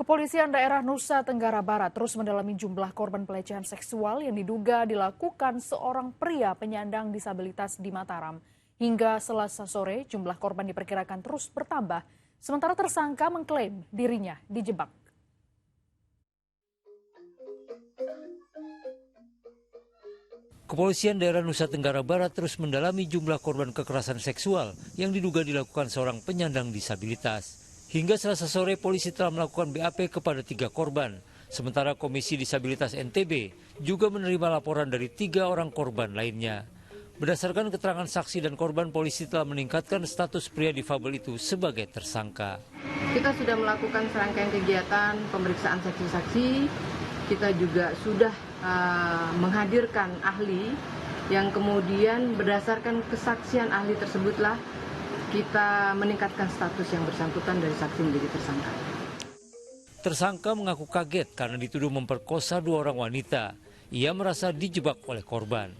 Kepolisian daerah Nusa Tenggara Barat terus mendalami jumlah korban pelecehan seksual yang diduga dilakukan seorang pria penyandang disabilitas di Mataram. Hingga Selasa sore, jumlah korban diperkirakan terus bertambah, sementara tersangka mengklaim dirinya dijebak. Kepolisian daerah Nusa Tenggara Barat terus mendalami jumlah korban kekerasan seksual yang diduga dilakukan seorang penyandang disabilitas. Hingga Selasa sore, polisi telah melakukan BAP kepada 3 korban. Sementara Komisi Disabilitas NTB juga menerima laporan dari 3 orang korban lainnya. Berdasarkan keterangan saksi dan korban, polisi telah meningkatkan status pria difabel itu sebagai tersangka. Kita sudah melakukan serangkaian kegiatan pemeriksaan saksi-saksi. Kita juga sudah menghadirkan ahli yang kemudian berdasarkan kesaksian ahli tersebutlah kita meningkatkan status yang bersangkutan dari saksi menjadi tersangka. Tersangka mengaku kaget karena dituduh memperkosa 2 orang wanita. Ia merasa dijebak oleh korban.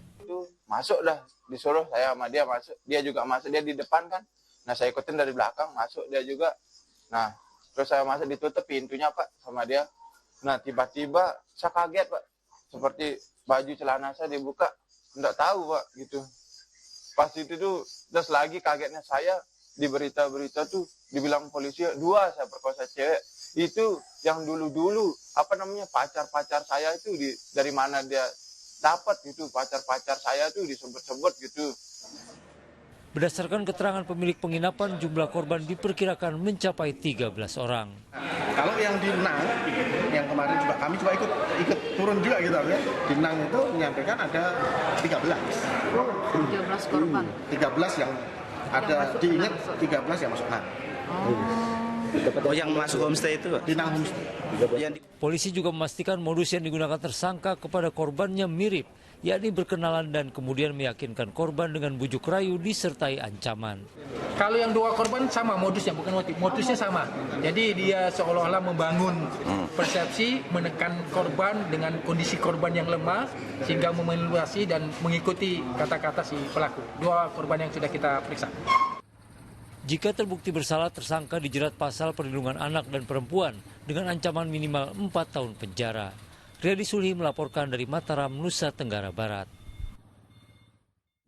Masuk dah, disuruh saya sama dia masuk. Dia juga masuk, dia di depan kan. Nah saya ikutin dari belakang, masuk dia juga. Nah terus saya masuk, ditutup pintunya Pak sama dia. Nah tiba-tiba saya kaget Pak. Seperti baju celana saya dibuka. Nggak tahu Pak gitu. Pas itu tuh, terus lagi kagetnya saya di berita-berita tuh dibilang polisi 2 saya perkosa cewek. Itu yang dulu-dulu pacar-pacar saya itu dari mana dia dapat gitu, pacar-pacar saya tuh disebut-sebut gitu. Berdasarkan keterangan pemilik penginapan, jumlah korban diperkirakan mencapai 13 orang. Kalau yang di Nang, yang kemarin juga kami juga ikut turun juga gitu ya. Di Nang itu menyampaikan ada 13. 13 korban. 13 yang ada diingat 13 yang masuk Nang. Oh, yang masuk homestay itu? Di Nang homestay. Polisi juga memastikan modus yang digunakan tersangka kepada korbannya mirip, yakni berkenalan dan kemudian meyakinkan korban dengan bujuk rayu disertai ancaman. Kalau yang 2 korban sama modusnya, bukan motif. Modusnya sama. Jadi dia seolah-olah membangun persepsi, menekan korban dengan kondisi korban yang lemah, sehingga memanipulasi dan mengikuti kata-kata si pelaku. 2 korban yang sudah kita periksa. Jika terbukti bersalah, tersangka dijerat pasal perlindungan anak dan perempuan dengan ancaman minimal 4 tahun penjara. Riyadi Sulhi melaporkan dari Mataram, Nusa Tenggara Barat.